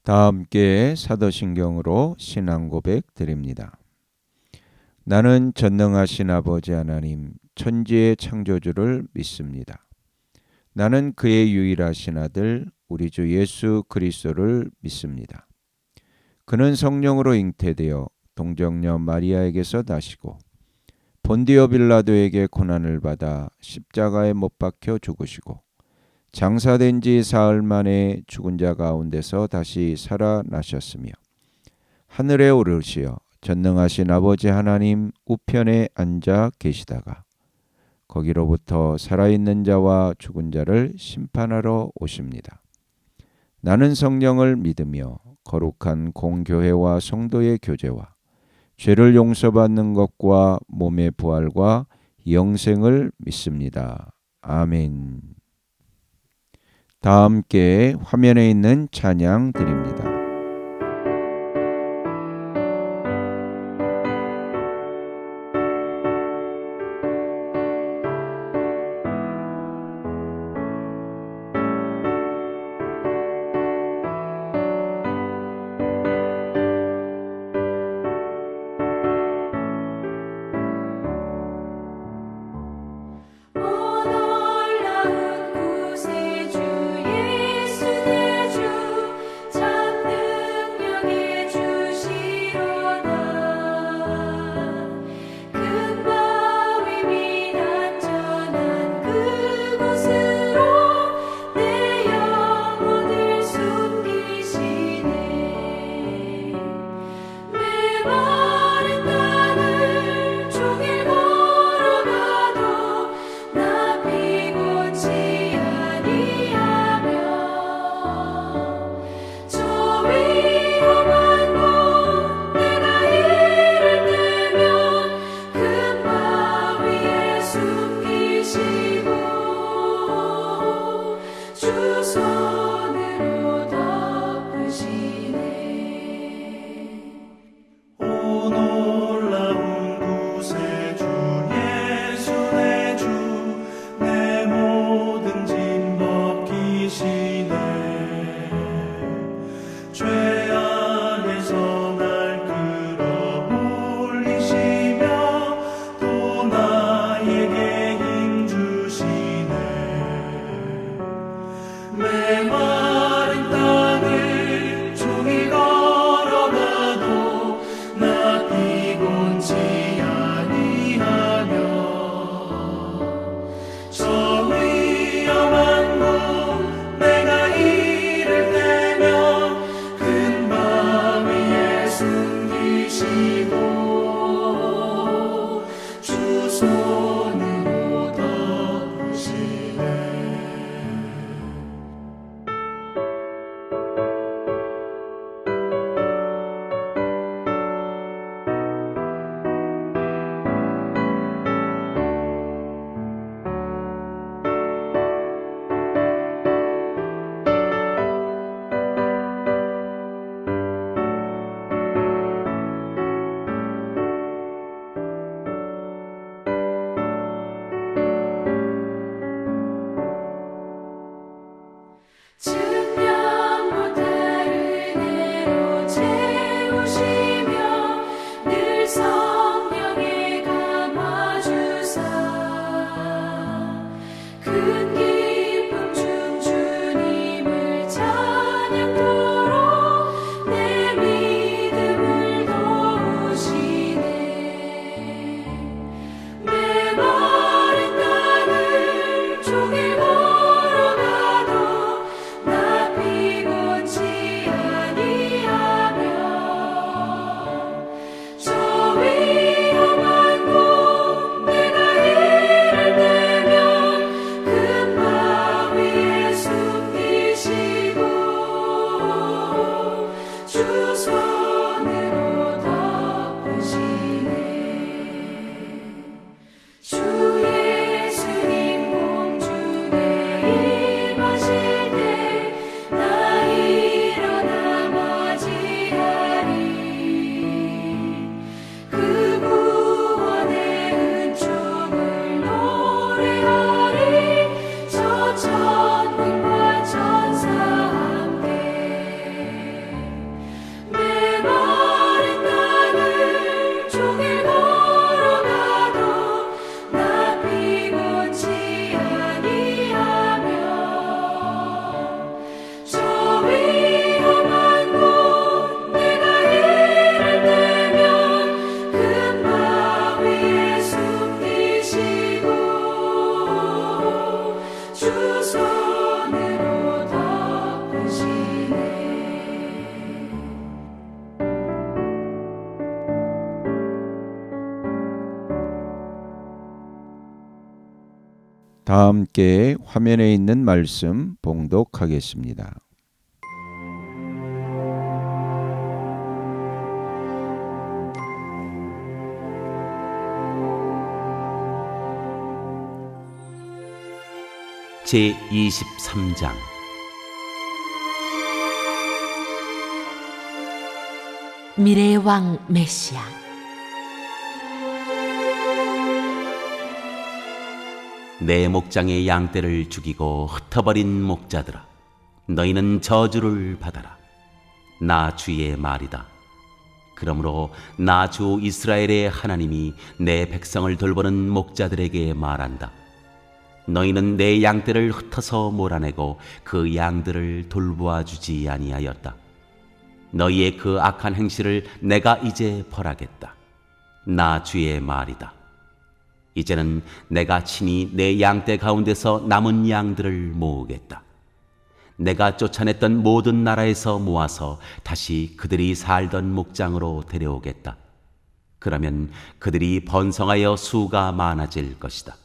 다 함께 사도신경으로 신앙 고백 드립니다. 나는 전능하신 아버지 하나님 천지의 창조주를 믿습니다. 나는 그의 유일하신 아들 우리 주 예수 그리스도를 믿습니다. 그는 성령으로 잉태되어 동정녀 마리아에게서 나시고 본디오 빌라도에게 고난을 받아 십자가에 못 박혀 죽으시고 장사된 지 사흘 만에 죽은 자 가운데서 다시 살아나셨으며 하늘에 오르시어 전능하신 아버지 하나님 우편에 앉아 계시다가 거기로부터 살아있는 자와 죽은 자를 심판하러 오십니다. 나는 성령을 믿으며 거룩한 공교회와 성도의 교제와 죄를 용서받는 것과 몸의 부활과 영생을 믿습니다. 아멘. 다 함께 화면에 있는 찬양 드립니다. 놀라운 구세주 예수 내 주 다 함께 화면에 있는 말씀 봉독하겠습니다. 제23장 미래의 왕 메시아. 내 목장의 양떼를 죽이고 흩어버린 목자들아, 너희는 저주를 받아라. 나 주의 말이다. 그러므로 나 주 이스라엘의 하나님이 내 백성을 돌보는 목자들에게 말한다. 너희는 내 양떼를 흩어서 몰아내고 그 양들을 돌보아 주지 아니하였다. 너희의 그 악한 행실을 내가 이제 벌하겠다. 나 주의 말이다. 이제는 내가 친히 내 양떼 가운데서 남은 양들을 모으겠다. 내가 쫓아냈던 모든 나라에서 모아서 다시 그들이 살던 목장으로 데려오겠다. 그러면 그들이 번성하여 수가 많아질 것이다.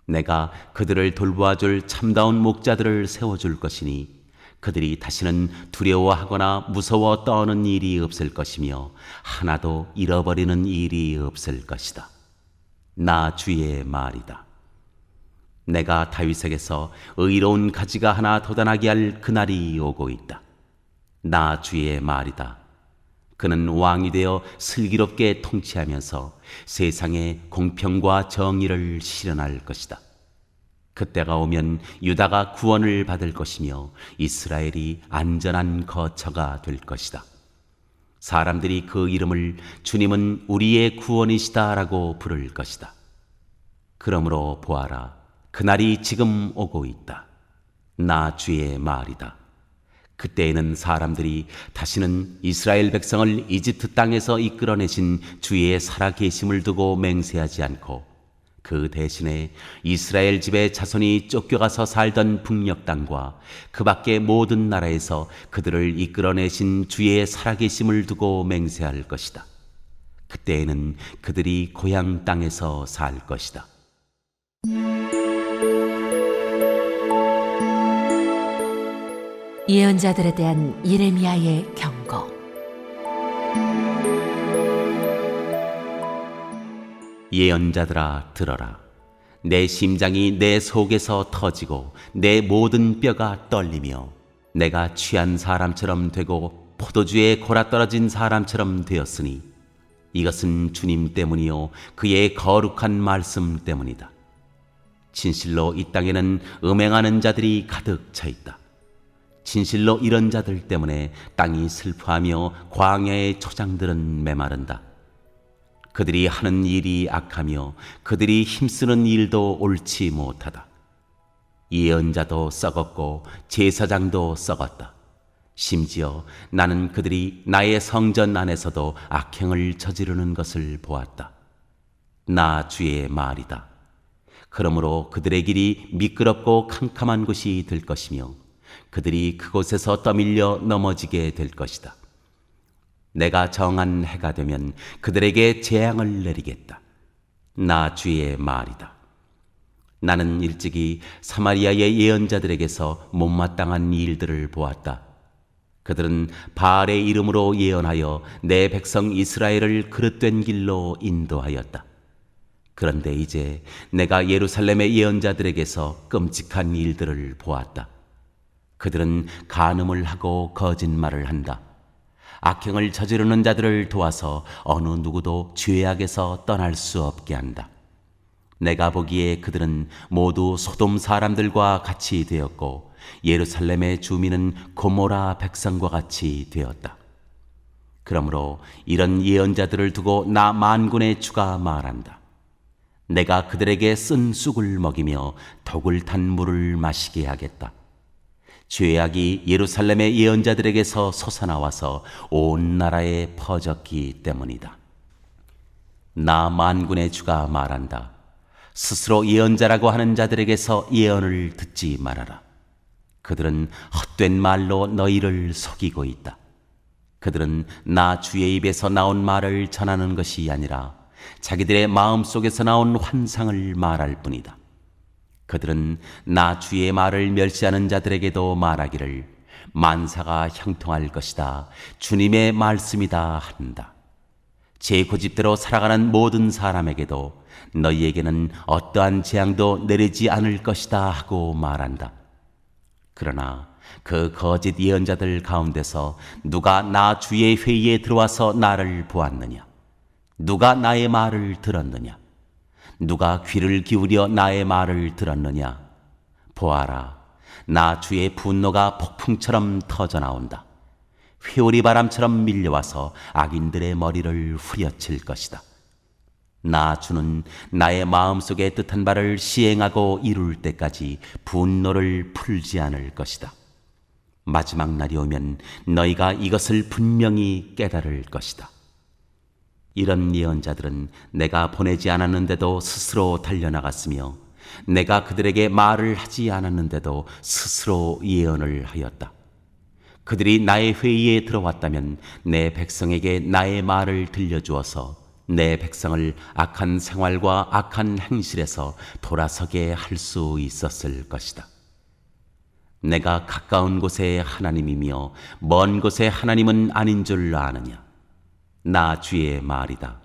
내가 그들을 돌보아줄 참다운 목자들을 세워줄 것이니 그들이 다시는 두려워하거나 무서워 떠는 일이 없을 것이며 하나도 잃어버리는 일이 없을 것이다. 나 주의 말이다. 내가 다윗에게서 의로운 가지가 하나 돋아나게 할 그날이 오고 있다. 나 주의 말이다. 그는 왕이 되어 슬기롭게 통치하면서 세상에 공평과 정의를 실현할 것이다. 그때가 오면 유다가 구원을 받을 것이며 이스라엘이 안전한 거처가 될 것이다. 사람들이 그 이름을 주님은 우리의 구원이시다라고 부를 것이다. 그러므로 보아라, 그날이 지금 오고 있다. 나 주의 말이다. 그때에는 사람들이 다시는 이스라엘 백성을 이집트 땅에서 이끌어내신 주의 살아계심을 두고 맹세하지 않고 그 대신에 이스라엘 집의 자손이 쫓겨가서 살던 북녘 땅과 그 밖의 모든 나라에서 그들을 이끌어내신 주의 살아계심을 두고 맹세할 것이다. 그때에는 그들이 고향 땅에서 살 것이다. 예언자들에 대한 예레미야의 경고. 예언자들아, 들어라. 내 심장이 내 속에서 터지고 내 모든 뼈가 떨리며 내가 취한 사람처럼 되고 포도주에 골아떨어진 사람처럼 되었으니 이것은 주님 때문이요 그의 거룩한 말씀 때문이다. 진실로 이 땅에는 음행하는 자들이 가득 차 있다. 진실로 이런 자들 때문에 땅이 슬퍼하며 광야의 초장들은 메마른다. 그들이 하는 일이 악하며 그들이 힘쓰는 일도 옳지 못하다. 예언자도 썩었고 제사장도 썩었다. 심지어 나는 그들이 나의 성전 안에서도 악행을 저지르는 것을 보았다. 나 주의 말이다. 그러므로 그들의 길이 미끄럽고 캄캄한 곳이 될 것이며 그들이 그곳에서 떠밀려 넘어지게 될 것이다. 내가 정한 해가 되면 그들에게 재앙을 내리겠다. 나 주의 말이다. 나는 일찍이 사마리아의 예언자들에게서 못마땅한 일들을 보았다. 그들은 바알의 이름으로 예언하여 내 백성 이스라엘을 그릇된 길로 인도하였다. 그런데 이제 내가 예루살렘의 예언자들에게서 끔찍한 일들을 보았다. 그들은 간음을 하고 거짓말을 한다. 악행을 저지르는 자들을 도와서 어느 누구도 죄악에서 떠날 수 없게 한다. 내가 보기에 그들은 모두 소돔 사람들과 같이 되었고 예루살렘의 주민은 고모라 백성과 같이 되었다. 그러므로 이런 예언자들을 두고 나 만군의 주가 말한다. 내가 그들에게 쓴 쑥을 먹이며 독을 탄 물을 마시게 하겠다. 죄악이 예루살렘의 예언자들에게서 솟아나와서 온 나라에 퍼졌기 때문이다. 나 만군의 주가 말한다. 스스로 예언자라고 하는 자들에게서 예언을 듣지 말아라. 그들은 헛된 말로 너희를 속이고 있다. 그들은 나 주의 입에서 나온 말을 전하는 것이 아니라 자기들의 마음속에서 나온 환상을 말할 뿐이다. 그들은 나 주의 말을 멸시하는 자들에게도 말하기를 만사가 형통할 것이다, 주님의 말씀이다 한다. 제 고집대로 살아가는 모든 사람에게도 너희에게는 어떠한 재앙도 내리지 않을 것이다 하고 말한다. 그러나 그 거짓 예언자들 가운데서 누가 나 주의 회의에 들어와서 나를 보았느냐? 누가 나의 말을 들었느냐? 누가 귀를 기울여 나의 말을 들었느냐? 보아라, 나 주의 분노가 폭풍처럼 터져나온다. 회오리 바람처럼 밀려와서 악인들의 머리를 후려칠 것이다. 나 주는 나의 마음속에 뜻한 바를 시행하고 이룰 때까지 분노를 풀지 않을 것이다. 마지막 날이 오면 너희가 이것을 분명히 깨달을 것이다. 이런 예언자들은 내가 보내지 않았는데도 스스로 달려나갔으며 내가 그들에게 말을 하지 않았는데도 스스로 예언을 하였다. 그들이 나의 회의에 들어왔다면 내 백성에게 나의 말을 들려주어서 내 백성을 악한 생활과 악한 행실에서 돌아서게 할 수 있었을 것이다. 내가 가까운 곳의 하나님이며 먼 곳의 하나님은 아닌 줄 아느냐? 나 주의 말이다.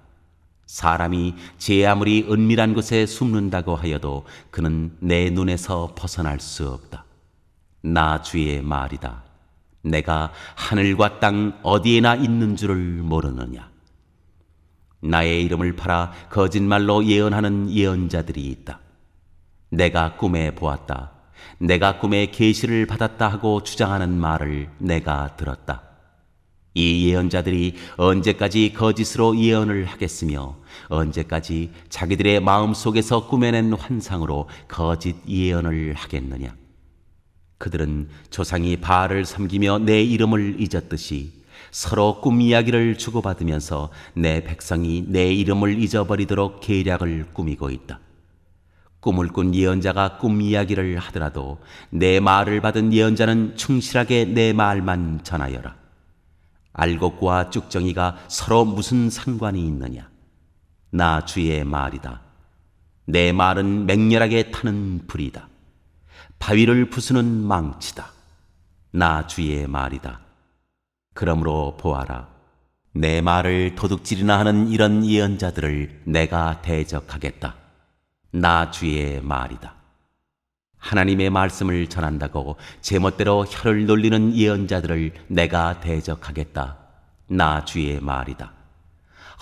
사람이 제 아무리 은밀한 곳에 숨는다고 하여도 그는 내 눈에서 벗어날 수 없다. 나 주의 말이다. 내가 하늘과 땅 어디에나 있는 줄을 모르느냐? 나의 이름을 팔아 거짓말로 예언하는 예언자들이 있다. 내가 꿈에 보았다, 내가 꿈에 계시를 받았다 하고 주장하는 말을 내가 들었다. 이 예언자들이 언제까지 거짓으로 예언을 하겠으며 언제까지 자기들의 마음속에서 꾸며낸 환상으로 거짓 예언을 하겠느냐? 그들은 조상이 바알을 섬기며 내 이름을 잊었듯이 서로 꿈 이야기를 주고받으면서 내 백성이 내 이름을 잊어버리도록 계략을 꾸미고 있다. 꿈을 꾼 예언자가 꿈 이야기를 하더라도 내 말을 받은 예언자는 충실하게 내 말만 전하여라. 알곡과 쭉정이가 서로 무슨 상관이 있느냐? 나 주의 말이다. 내 말은 맹렬하게 타는 불이다. 바위를 부수는 망치다. 나 주의 말이다. 그러므로 보아라, 내 말을 도둑질이나 하는 이런 예언자들을 내가 대적하겠다. 나 주의 말이다. 하나님의 말씀을 전한다고 제멋대로 혀를 놀리는 예언자들을 내가 대적하겠다. 나 주의 말이다.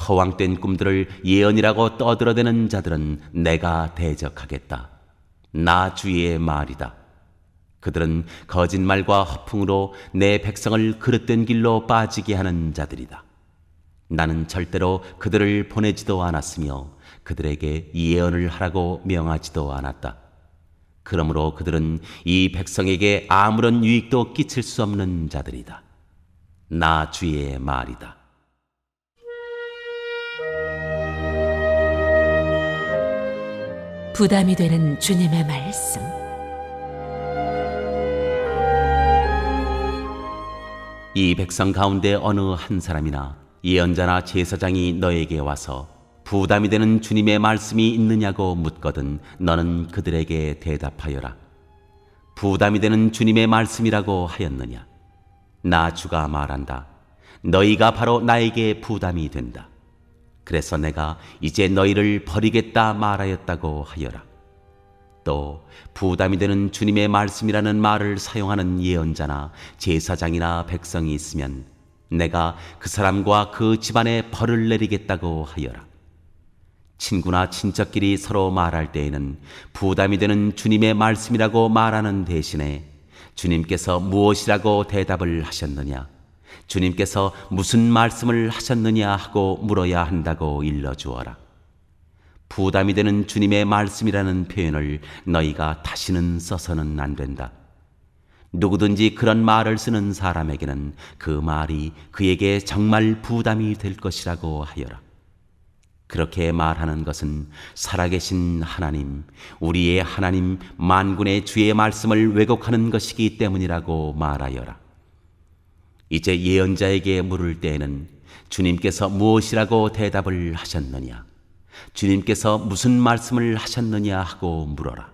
허황된 꿈들을 예언이라고 떠들어대는 자들은 내가 대적하겠다. 나 주의 말이다. 그들은 거짓말과 허풍으로 내 백성을 그릇된 길로 빠지게 하는 자들이다. 나는 절대로 그들을 보내지도 않았으며 그들에게 예언을 하라고 명하지도 않았다. 그러므로 그들은 이 백성에게 아무런 유익도 끼칠 수 없는 자들이다. 나 주의 말이다. 부담이 되는 주님의 말씀. 이 백성 가운데 어느 한 사람이나 예언자나 제사장이 너에게 와서 부담이 되는 주님의 말씀이 있느냐고 묻거든 너는 그들에게 대답하여라. 부담이 되는 주님의 말씀이라고 하였느냐? 나 주가 말한다. 너희가 바로 나에게 부담이 된다. 그래서 내가 이제 너희를 버리겠다 말하였다고 하여라. 또 부담이 되는 주님의 말씀이라는 말을 사용하는 예언자나 제사장이나 백성이 있으면 내가 그 사람과 그 집안에 벌을 내리겠다고 하여라. 친구나 친척끼리 서로 말할 때에는 부담이 되는 주님의 말씀이라고 말하는 대신에 주님께서 무엇이라고 대답을 하셨느냐, 주님께서 무슨 말씀을 하셨느냐 하고 물어야 한다고 일러주어라. 부담이 되는 주님의 말씀이라는 표현을 너희가 다시는 써서는 안 된다. 누구든지 그런 말을 쓰는 사람에게는 그 말이 그에게 정말 부담이 될 것이라고 하여라. 그렇게 말하는 것은 살아계신 하나님, 우리의 하나님 만군의 주의 말씀을 왜곡하는 것이기 때문이라고 말하여라. 이제 예언자에게 물을 때에는 주님께서 무엇이라고 대답을 하셨느냐, 주님께서 무슨 말씀을 하셨느냐 하고 물어라.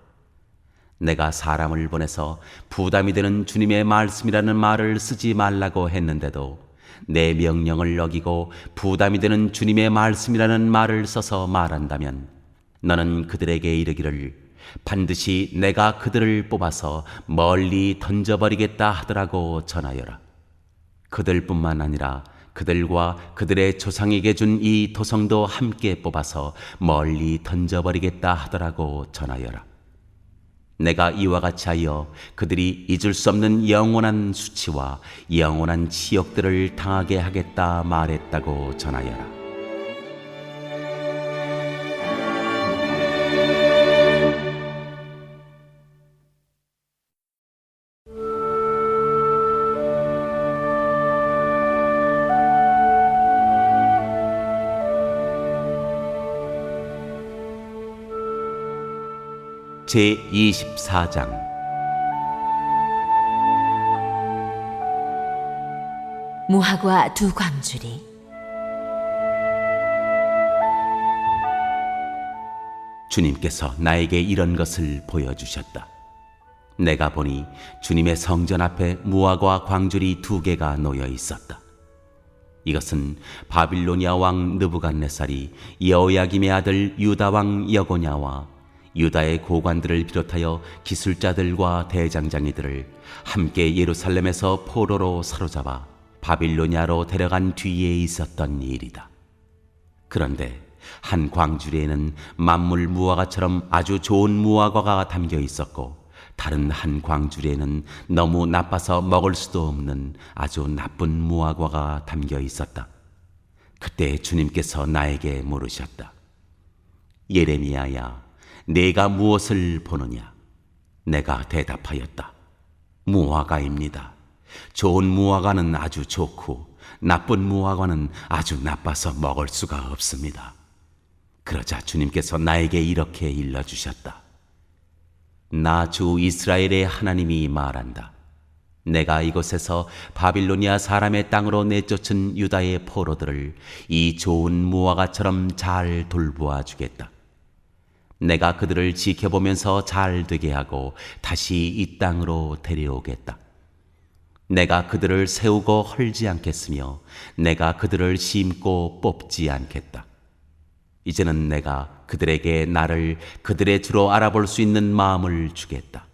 내가 사람을 보내서 부담이 되는 주님의 말씀이라는 말을 쓰지 말라고 했는데도 내 명령을 어기고 부담이 되는 주님의 말씀이라는 말을 써서 말한다면 너는 그들에게 이르기를 반드시 내가 그들을 뽑아서 멀리 던져버리겠다 하더라고 전하여라. 그들뿐만 아니라 그들과 그들의 조상에게 준 이 토성도 함께 뽑아서 멀리 던져버리겠다 하더라고 전하여라. 내가 이와 같이 하여 그들이 잊을 수 없는 영원한 수치와 영원한 치욕들을 당하게 하겠다 말했다고 전하여라. 제24장 무화과 두 광주리. 주님께서 나에게 이런 것을 보여주셨다. 내가 보니 주님의 성전 앞에 무화과 광주리 2개가 놓여 있었다. 이것은 바빌로니아 왕 느부갓네살이 여호야김의 아들 유다 왕 여고냐와 유다의 고관들을 비롯하여 기술자들과 대장장이들을 함께 예루살렘에서 포로로 사로잡아 바빌로니아로 데려간 뒤에 있었던 일이다. 그런데 한 광주리에는 만물 무화과처럼 아주 좋은 무화과가 담겨 있었고, 다른 한 광주리에는 너무 나빠서 먹을 수도 없는 아주 나쁜 무화과가 담겨 있었다. 그때 주님께서 나에게 물으셨다. 예레미야야, 내가 무엇을 보느냐? 내가 대답하였다. 무화과입니다. 좋은 무화과는 아주 좋고 나쁜 무화과는 아주 나빠서 먹을 수가 없습니다. 그러자 주님께서 나에게 이렇게 일러주셨다. 나 주 이스라엘의 하나님이 말한다. 내가 이곳에서 바빌로니아 사람의 땅으로 내쫓은 유다의 포로들을 이 좋은 무화과처럼 잘 돌보아 주겠다. 내가 그들을 지켜보면서 잘 되게 하고 다시 이 땅으로 데려오겠다. 내가 그들을 세우고 헐지 않겠으며 내가 그들을 심고 뽑지 않겠다. 이제는 내가 그들에게 나를 그들의 주로 알아볼 수 있는 마음을 주겠다.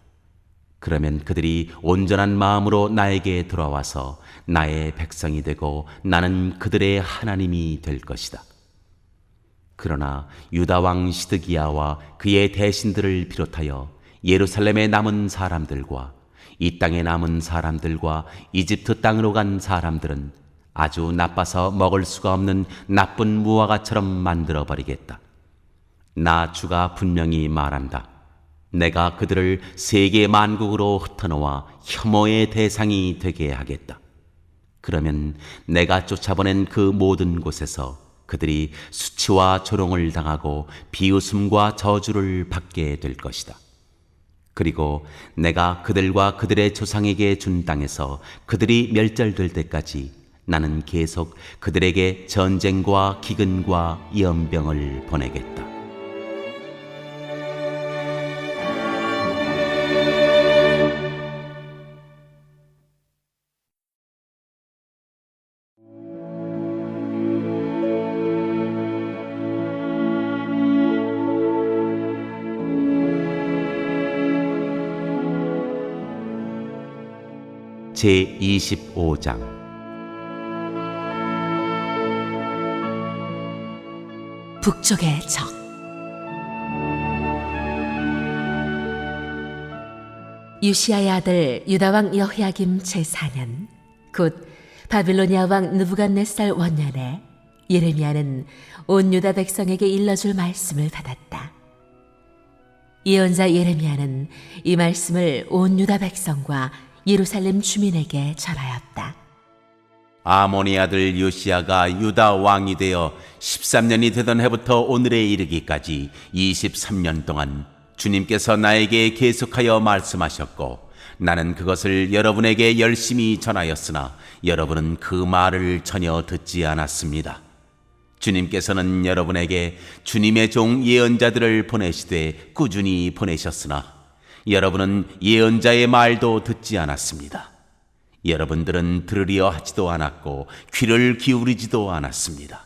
그러면 그들이 온전한 마음으로 나에게 돌아와서 나의 백성이 되고 나는 그들의 하나님이 될 것이다. 그러나 유다 왕 시드기야와 그의 대신들을 비롯하여 예루살렘에 남은 사람들과 이 땅에 남은 사람들과 이집트 땅으로 간 사람들은 아주 나빠서 먹을 수가 없는 나쁜 무화과처럼 만들어버리겠다. 나 주가 분명히 말한다. 내가 그들을 세계 만국으로 흩어놓아 혐오의 대상이 되게 하겠다. 그러면 내가 쫓아보낸 그 모든 곳에서 그들이 수치와 조롱을 당하고 비웃음과 저주를 받게 될 것이다. 그리고 내가 그들과 그들의 조상에게 준 땅에서 그들이 멸절될 때까지 나는 계속 그들에게 전쟁과 기근과 연병을 보내겠다. 제25장 북쪽의 적. 유시야의 아들 유다왕 여호야김 제4년 곧 바빌로니아 왕 느부갓네살 원년에 예레미야는 온 유다 백성에게 일러줄 말씀을 받았다. 예언자 예레미야는 이 말씀을 온 유다 백성과 예루살렘 주민에게 전하였다. 아몬의 아들 요시야가 유다 왕이 되어 13년이 되던 해부터 오늘에 이르기까지 23년 동안 주님께서 나에게 계속하여 말씀하셨고, 나는 그것을 여러분에게 열심히 전하였으나 여러분은 그 말을 전혀 듣지 않았습니다. 주님께서는 여러분에게 주님의 종 예언자들을 보내시되 꾸준히 보내셨으나 여러분은 예언자의 말도 듣지 않았습니다. 여러분들은 들으려 하지도 않았고 귀를 기울이지도 않았습니다.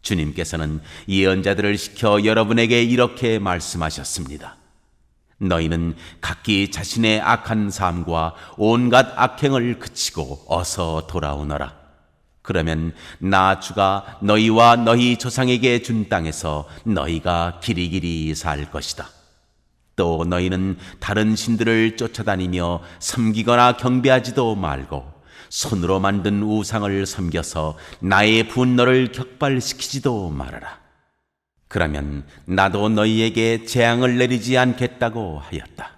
주님께서는 예언자들을 시켜 여러분에게 이렇게 말씀하셨습니다. 너희는 각기 자신의 악한 삶과 온갖 악행을 그치고 어서 돌아오너라. 그러면 나 주가 너희와 너희 조상에게 준 땅에서 너희가 길이길이 살 것이다. 또 너희는 다른 신들을 쫓아다니며 섬기거나 경배하지도 말고 손으로 만든 우상을 섬겨서 나의 분노를 격발시키지도 말아라. 그러면 나도 너희에게 재앙을 내리지 않겠다고 하였다.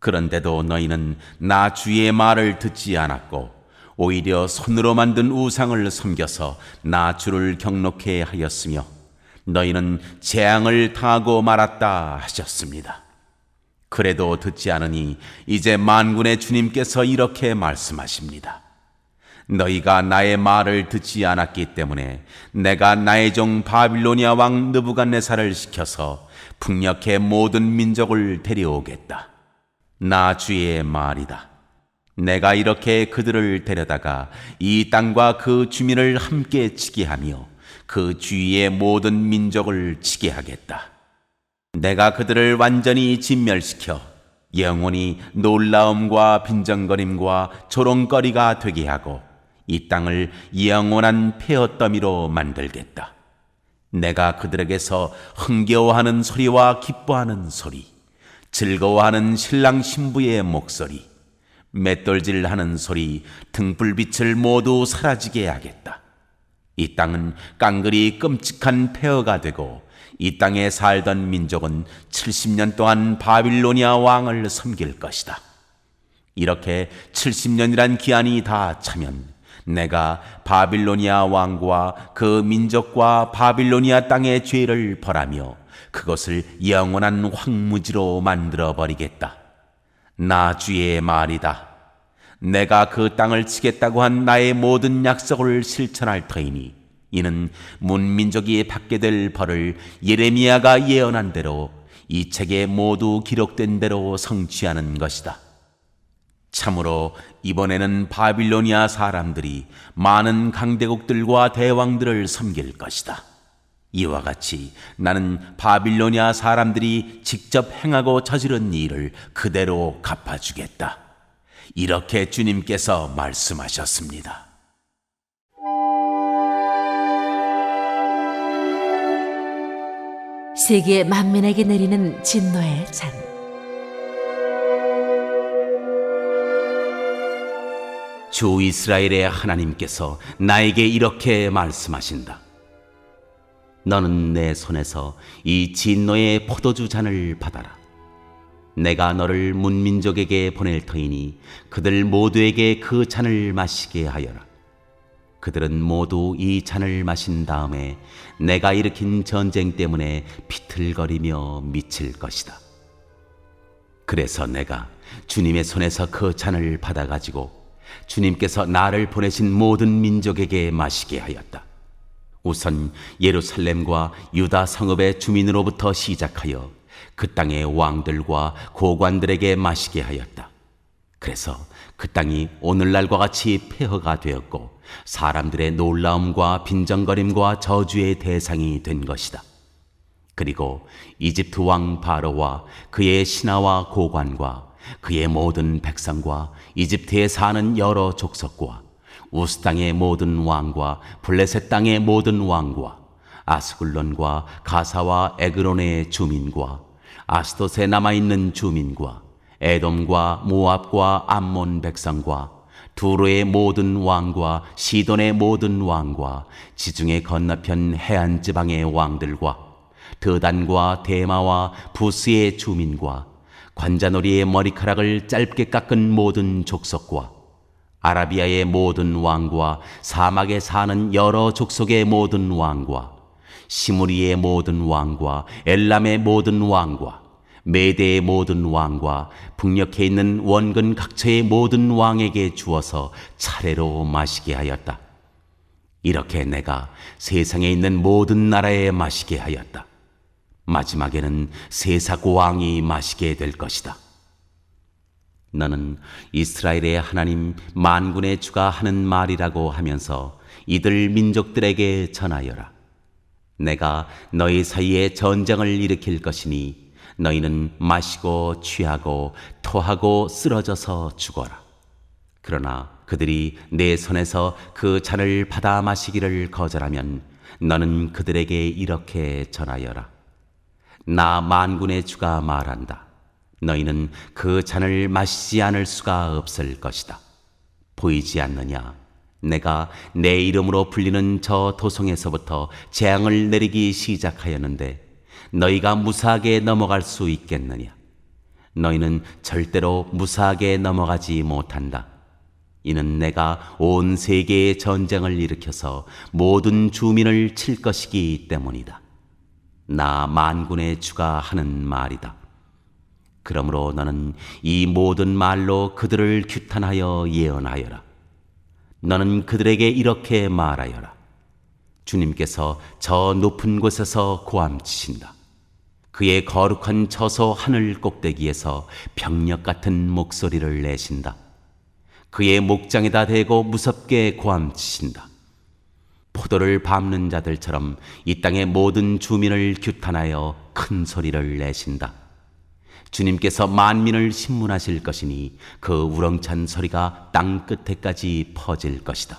그런데도 너희는 나 주의 말을 듣지 않았고 오히려 손으로 만든 우상을 섬겨서 나 주를 경록해 하였으며 너희는 재앙을 당하고 말았다 하셨습니다. 그래도 듣지 않으니 이제 만군의 주님께서 이렇게 말씀하십니다. 너희가 나의 말을 듣지 않았기 때문에 내가 나의 종 바빌로니아 왕 느부갓네살을 시켜서 북녘의 모든 민족을 데려오겠다. 나 주의 말이다. 내가 이렇게 그들을 데려다가 이 땅과 그 주민을 함께 치게 하며 그 주위의 모든 민족을 치게 하겠다. 내가 그들을 완전히 진멸시켜 영원히 놀라움과 빈정거림과 조롱거리가 되게 하고 이 땅을 영원한 폐허더미로 만들겠다. 내가 그들에게서 흥겨워하는 소리와 기뻐하는 소리, 즐거워하는 신랑 신부의 목소리, 맷돌질하는 소리, 등불빛을 모두 사라지게 하겠다. 이 땅은 깡그리 끔찍한 폐허가 되고 이 땅에 살던 민족은 70년 동안 바빌로니아 왕을 섬길 것이다. 이렇게 70년이란 기한이 다 차면 내가 바빌로니아 왕과 그 민족과 바빌로니아 땅의 죄를 벌하며 그것을 영원한 황무지로 만들어버리겠다. 나 주의 말이다. 내가 그 땅을 치겠다고 한 나의 모든 약속을 실천할 터이니 이는 문민족이 받게 될 벌을 예레미야가 예언한 대로 이 책에 모두 기록된 대로 성취하는 것이다. 참으로 이번에는 바빌로니아 사람들이 많은 강대국들과 대왕들을 섬길 것이다. 이와 같이 나는 바빌로니아 사람들이 직접 행하고 저지른 일을 그대로 갚아주겠다. 이렇게 주님께서 말씀하셨습니다. 세계 만민에게 내리는 진노의 잔. 주 이스라엘의 하나님께서 나에게 이렇게 말씀하신다. 너는 내 손에서 이 진노의 포도주 잔을 받아라. 내가 너를 문민족에게 보낼 터이니 그들 모두에게 그 잔을 마시게 하여라. 그들은 모두 이 잔을 마신 다음에 내가 일으킨 전쟁 때문에 비틀거리며 미칠 것이다. 그래서 내가 주님의 손에서 그 잔을 받아가지고 주님께서 나를 보내신 모든 민족에게 마시게 하였다. 우선 예루살렘과 유다 성읍의 주민으로부터 시작하여 그 땅의 왕들과 고관들에게 마시게 하였다. 그래서 그 땅이 오늘날과 같이 폐허가 되었고 사람들의 놀라움과 빈정거림과 저주의 대상이 된 것이다. 그리고 이집트 왕 바로와 그의 신하와 고관과 그의 모든 백성과 이집트에 사는 여러 족속과 우스 땅의 모든 왕과 블레셋 땅의 모든 왕과 아스글론과 가사와 에그론의 주민과 아스돗에 남아있는 주민과 에돔과 모압과 암몬 백성과 두로의 모든 왕과 시돈의 모든 왕과 지중해 건너편 해안 지방의 왕들과 드단과 대마와 부스의 주민과 관자놀이의 머리카락을 짧게 깎은 모든 족속과 아라비아의 모든 왕과 사막에 사는 여러 족속의 모든 왕과 시무리의 모든 왕과 엘람의 모든 왕과 메대의 모든 왕과 북녘에 있는 원근 각처의 모든 왕에게 주어서 차례로 마시게 하였다. 이렇게 내가 세상에 있는 모든 나라에 마시게 하였다. 마지막에는 세삭 왕이 마시게 될 것이다. 너는 이스라엘의 하나님 만군의 주가 하는 말이라고 하면서 이들 민족들에게 전하여라. 내가 너희 사이에 전쟁을 일으킬 것이니 너희는 마시고 취하고 토하고 쓰러져서 죽어라. 그러나 그들이 내 손에서 그 잔을 받아 마시기를 거절하면 너는 그들에게 이렇게 전하여라. 나 만군의 주가 말한다. 너희는 그 잔을 마시지 않을 수가 없을 것이다. 보이지 않느냐? 내가 내 이름으로 불리는 저 도성에서부터 재앙을 내리기 시작하였는데 너희가 무사하게 넘어갈 수 있겠느냐? 너희는 절대로 무사하게 넘어가지 못한다. 이는 내가 온 세계에 전쟁을 일으켜서 모든 주민을 칠 것이기 때문이다. 나 만군의 주가 하는 말이다. 그러므로 너는 이 모든 말로 그들을 규탄하여 예언하여라. 너는 그들에게 이렇게 말하여라. 주님께서 저 높은 곳에서 고함치신다. 그의 거룩한 처소 하늘 꼭대기에서 병력 같은 목소리를 내신다. 그의 목장에다 대고 무섭게 고함치신다. 포도를 밟는 자들처럼 이 땅의 모든 주민을 규탄하여 큰 소리를 내신다. 주님께서 만민을 심문하실 것이니 그 우렁찬 소리가 땅 끝에까지 퍼질 것이다.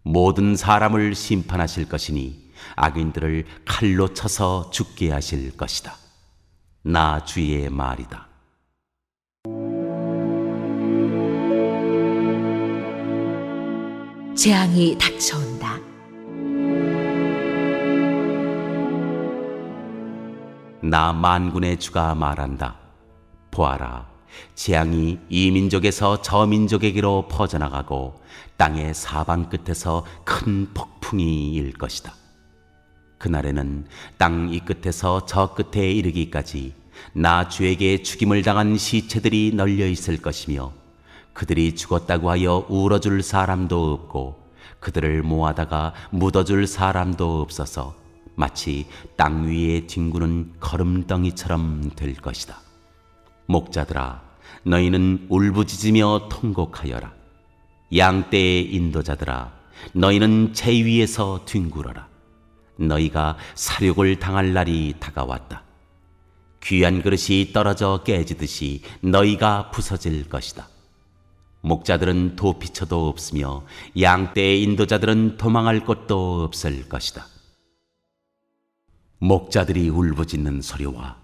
모든 사람을 심판하실 것이니 악인들을 칼로 쳐서 죽게 하실 것이다. 나 주의 말이다. 재앙이 닥쳐온다. 나 만군의 주가 말한다. 보아라, 재앙이 이 민족에서 저 민족에게로 퍼져나가고 땅의 사방 끝에서 큰 폭풍이 일 것이다. 그날에는 땅 이 끝에서 저 끝에 이르기까지 나 주에게 죽임을 당한 시체들이 널려 있을 것이며 그들이 죽었다고 하여 울어줄 사람도 없고 그들을 모아다가 묻어줄 사람도 없어서 마치 땅 위에 뒹구는 거름덩이처럼 될 것이다. 목자들아, 너희는 울부짖으며 통곡하여라. 양떼의 인도자들아, 너희는 재 위에서 뒹굴어라. 너희가 사륙을 당할 날이 다가왔다. 귀한 그릇이 떨어져 깨지듯이 너희가 부서질 것이다. 목자들은 도피처도 없으며 양떼의 인도자들은 도망할 곳도 없을 것이다. 목자들이 울부짖는 소리와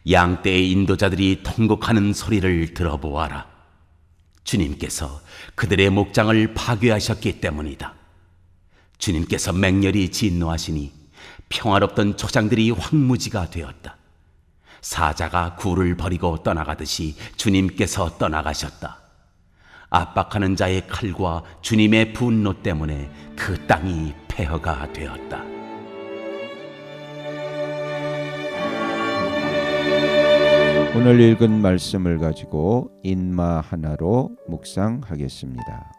양떼의 인도자들이 통곡하는 소리를 들어보아라. 주님께서 그들의 목장을 파괴하셨기 때문이다. 주님께서 맹렬히 진노하시니 평화롭던 초장들이 황무지가 되었다. 사자가 굴을 버리고 떠나가듯이 주님께서 떠나가셨다. 압박하는 자의 칼과 주님의 분노 때문에 그 땅이 폐허가 되었다. 오늘 읽은 말씀을 가지고 인마 하나로 묵상하겠습니다.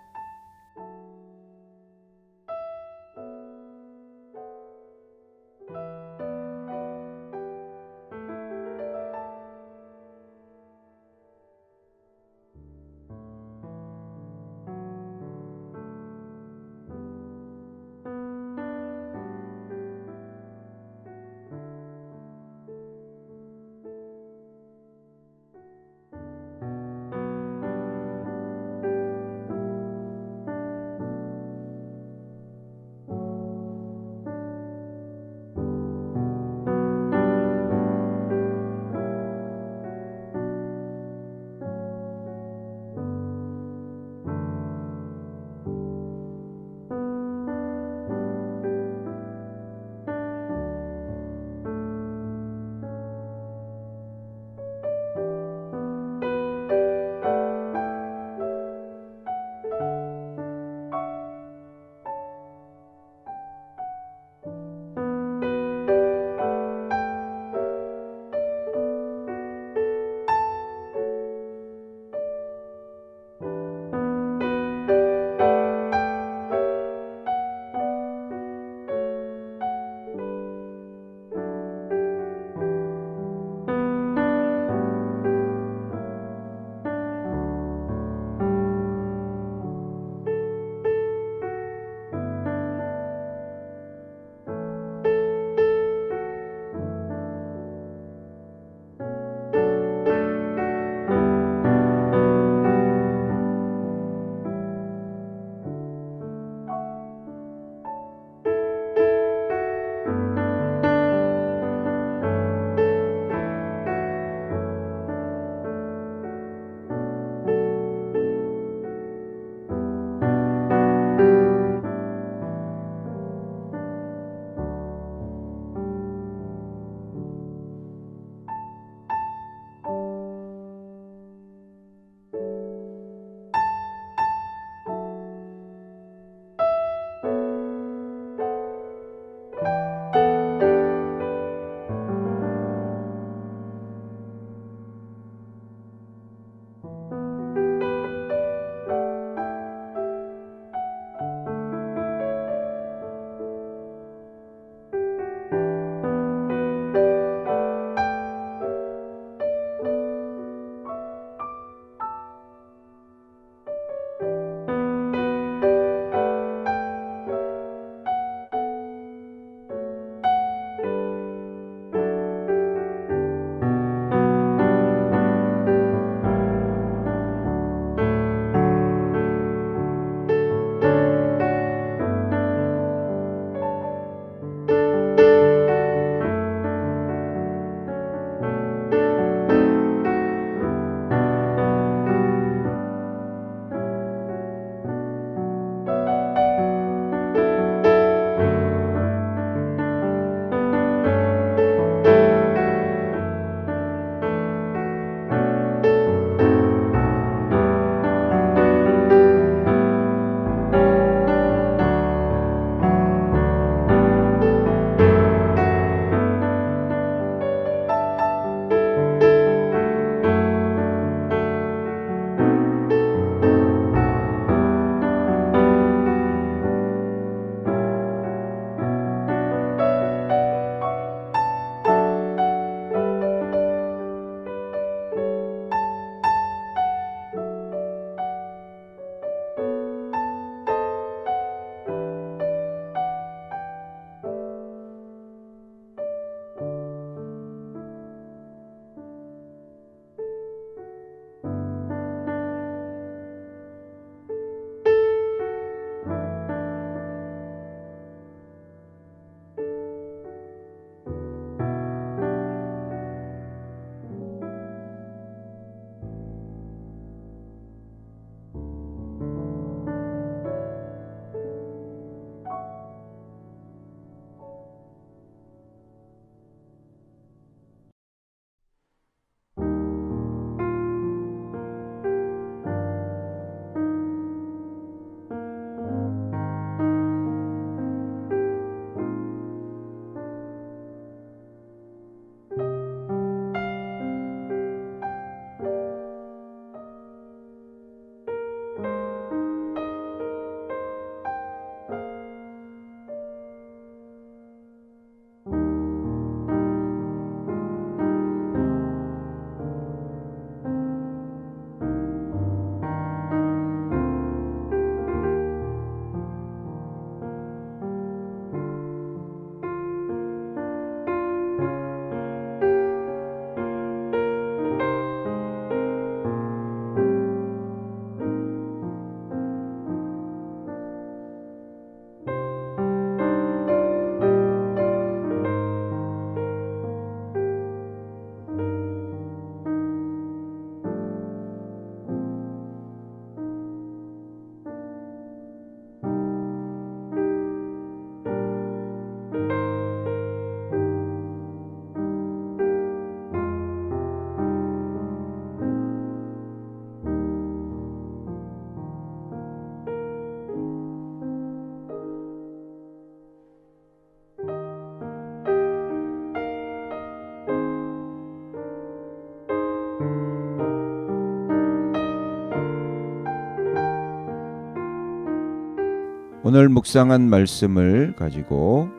오늘 묵상한 말씀을 가지고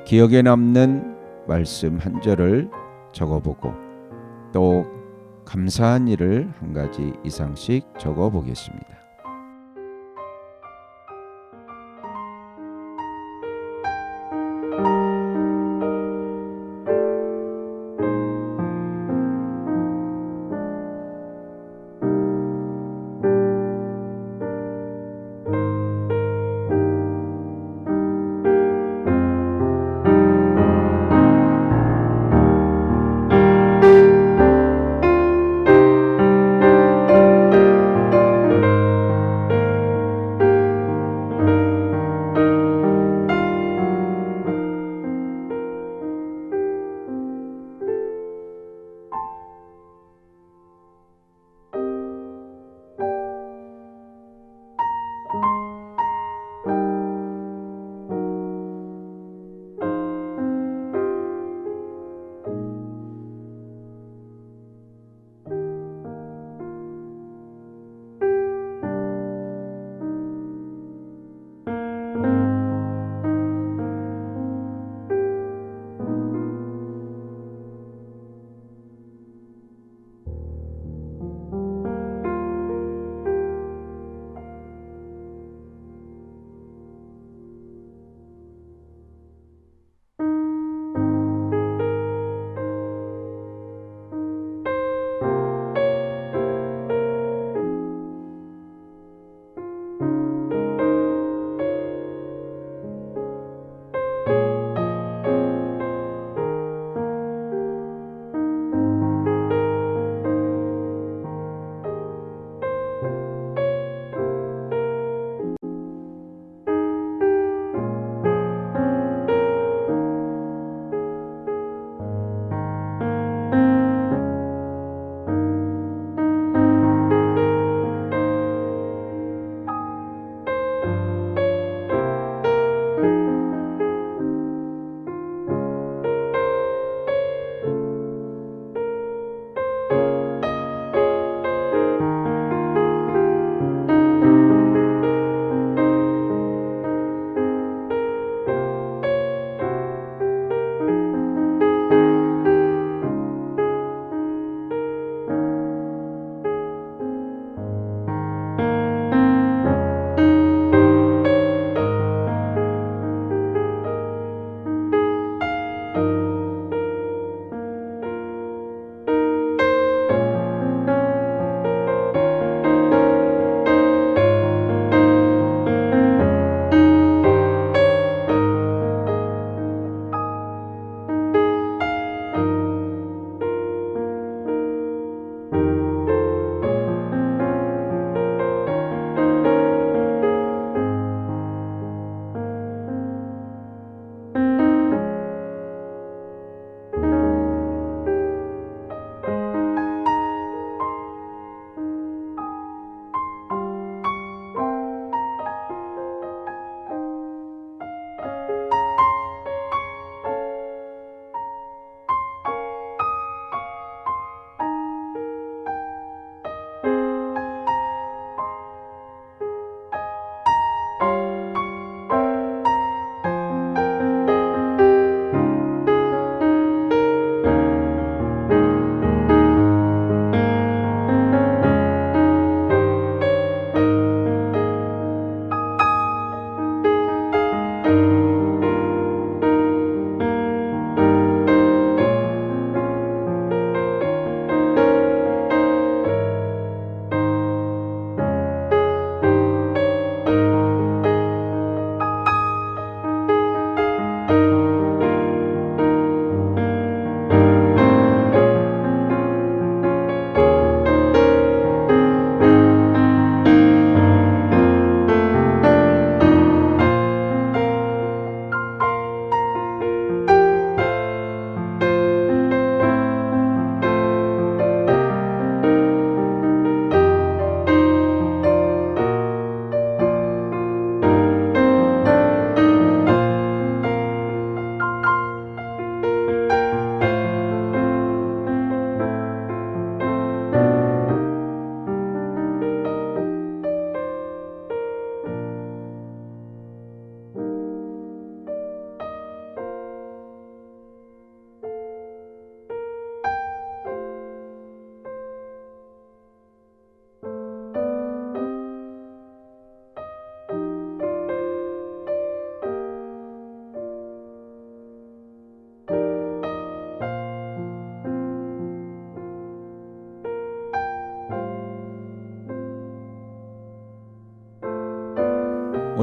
기억에 남는 말씀 한 절을 적어보고 또 감사한 일을 한 가지 이상씩 적어보겠습니다.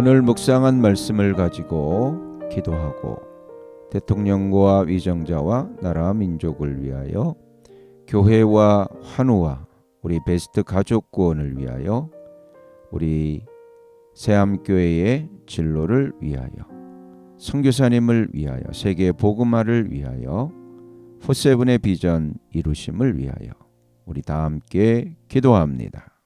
오늘 묵상한 말씀을 가지고 기도하고 대통령과 위정자와 나라 민족을 위하여 교회와 환우와 우리 베스트 가족 구원을 위하여 우리 새암교회의 진로를 위하여 선교사님을 위하여 세계 복음화를 위하여 포세븐의 비전 이루심을 위하여 우리 다 함께 기도합니다.